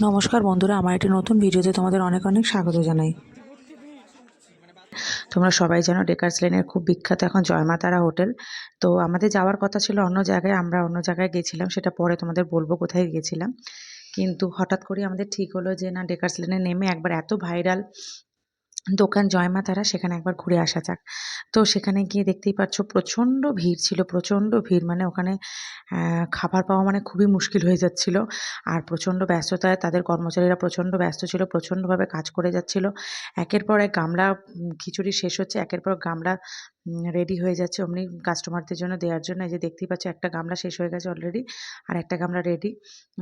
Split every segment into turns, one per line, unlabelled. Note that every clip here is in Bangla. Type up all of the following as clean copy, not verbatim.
নমস্কার বন্ধুরা, আমার একটি নতুন ভিডিওতে তোমাদের অনেক অনেক স্বাগত জানাই। তোমরা সবাই জানো ডেকার্স লেনের খুব বিখ্যাত এখন জয়মা তারা হোটেল। তো আমাদের যাওয়ার কথা ছিল অন্য জায়গায়, আমরা অন্য জায়গায় গেছিলাম, সেটা পরে তোমাদের বলবো কোথায় গেছিলাম। কিন্তু হঠাৎ করে আমাদের ঠিক হলো যে না, ডেকার্স লেনে নেমে একবার এত ভাইরাল দোকান জয়মা তারা, সেখানে একবার ঘুরে আসা যাক। তো সেখানে গিয়ে দেখতেই পাচ্ছ প্রচণ্ড ভিড় ছিল, প্রচণ্ড ভিড়, মানে ওখানে খাবার পাওয়া মানে খুবই মুশকিল হয়ে যাচ্ছিল। আর প্রচণ্ড ব্যস্ততায় তাদের কর্মচারীরা প্রচণ্ড ব্যস্ত ছিল, প্রচণ্ডভাবে কাজ করে যাচ্ছিল। একের পর এক গামলা খিচুড়ি শেষ হচ্ছে, একের পর গামলা রেডি হয়ে যাচ্ছে অমনি কাস্টমারদের জন্য দেওয়ার জন্য। এই যে দেখতেই পাচ্ছ একটা গামলা শেষ হয়ে গেছে অলরেডি, আর একটা গামলা রেডি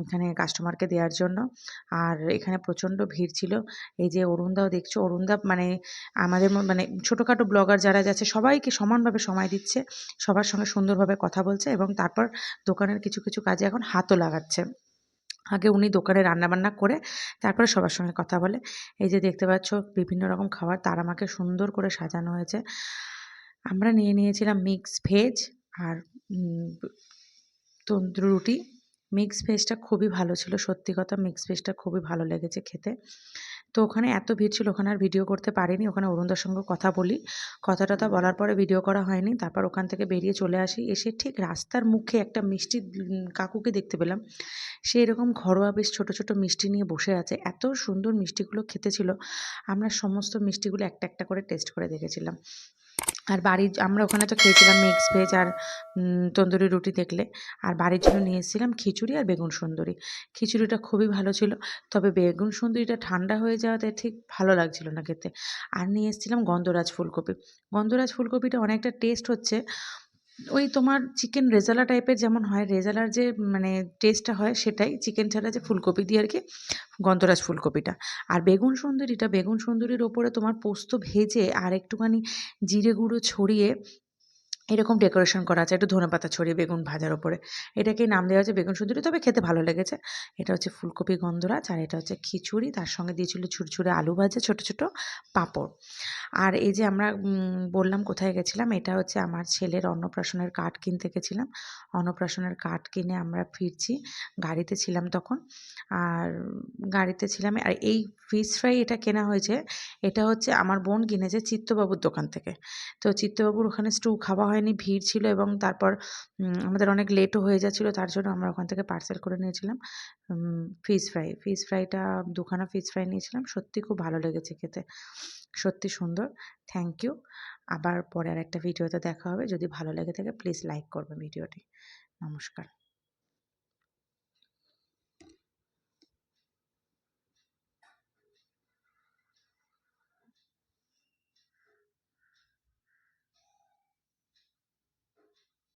এখানে কাস্টমারকে দেওয়ার জন্য। আর এখানে প্রচণ্ড ভিড় ছিল। এই যে অরুণদাও দেখছো, অরুণদা মানে আমাদের মানে ছোটোখাটো ব্লগার যারা যাচ্ছে সবাইকে সমানভাবে সময় দিচ্ছে, সবার সঙ্গে সুন্দরভাবে কথা বলছে এবং তারপর দোকানের কিছু কিছু কাজে এখন হাতও লাগাচ্ছে। আগে উনি দোকানে রান্নাবান্না করে তারপরে সবার সঙ্গে কথা বলে। এই যে দেখতে পাচ্ছ বিভিন্ন রকম খাবার তার আমাকে সুন্দর করে সাজানো হয়েছে। আমরা নিয়েছিলাম মিক্স ভেজ আর তন্দুরি রুটি। মিক্স ভেজটা খুবই ভালো ছিল, সত্যি কথা মিক্স ভেজটা খুবই ভালো লেগেছে খেতে। তো ওখানে এত ভিড় ছিল, ওখানে আর ভিডিও করতে পারিনি। ওখানে অরুণদার সঙ্গে কথা বলি, কথা টথা বলার পরে ভিডিও করা হয়নি। তারপর ওখান থেকে বেরিয়ে চলে আসি। এসে ঠিক রাস্তার মুখে একটা মিষ্টি কাকুকে দেখতে পেলাম। সে এরকম ঘরোয়া বেশ ছোট ছোট মিষ্টি নিয়ে বসে আছে। এত সুন্দর মিষ্টিগুলো খেতে ছিল। আমরা সমস্ত মিষ্টিগুলো একটা একটা করে টেস্ট করে দেখেছিলাম। আর আমরা ওখানে তো খেয়েছিলাম মিক্স ভেজ আর তন্দুরি রুটি দেখলে। আর বাড়ির জন্য নিয়ে এসেছিলাম খিচুড়ি আর বেগুন সুন্দরী। খিচুড়িটা খুবই ভালো ছিল, তবে বেগুন সুন্দরীটা ঠান্ডা হয়ে যাওয়াতে ঠিক ভালো লাগছিল না খেতে। আর নিয়ে এসেছিলাম গন্ধরাজ ফুলকপি। গন্ধরাজ ফুলকপিটা অনেকটা টেস্ট হচ্ছে ওই তোমার চিকেন রেজালা টাইপের, যেমন হয় রেজালার যে মানে টেস্টটা হয় সেটাই, চিকেন ছাড়া যে ফুলকপি দিয়ে আর কি গন্ধরাজ ফুলকপিটা। আর বেগুন সুন্দরীর ওপরে তোমার পোস্ত ভেজে আর একটুখানি জিরে গুঁড়ো ছড়িয়ে এরকম ডেকোরেশন করা আছে, একটু ধনেপাতা ছড়িয়ে বেগুন ভাজার ওপরে। এটাকেই নাম দেওয়া হয়েছে বেগুন সুন্দরী, তবে খেতে ভালো লেগেছে। এটা হচ্ছে ফুলকপি গন্ধরাজ আর এটা হচ্ছে খিচুড়ি, তার সঙ্গে দিয়েছিল ঝুরঝুরে আলু ভাজা, ছোট ছোট পাঁপড়। আর এই যে আমরা বললাম কোথায় গেছিলাম, এটা হচ্ছে আমার ছেলের অন্নপ্রাশনের কার্ড কিনতে গেছিলাম। অন্নপ্রাশনের কার্ড কিনে আমরা ফিরছি, গাড়িতে ছিলাম তখন। আর গাড়িতে ছিলাম, আর এই ফিশ ফ্রাই এটা কেনা হয়েছে, এটা হচ্ছে আমার বোন কিনেছে চিত্তবাবুর দোকান থেকে। তো চিত্তবাবুর ওখানে স্টু খাওয়া হয়নি, ভিড় ছিল এবং তারপর আমাদের অনেক লেটও হয়ে যাচ্ছিলো, তার জন্য আমরা ওখান থেকে পার্সেল করে নিয়েছিলাম ফিশ ফ্রাইটা। দুখানা ফিশ ফ্রাই নিয়েছিলাম, সত্যি খুব ভালো লেগেছে খেতে, সত্যি সুন্দর। Thank you. আবার পরে আর একটা ভিডিওতে দেখা হবে। যদি ভালো লেগে থাকে প্লিজ লাইক করবে ভিডিওটি। নমস্কার।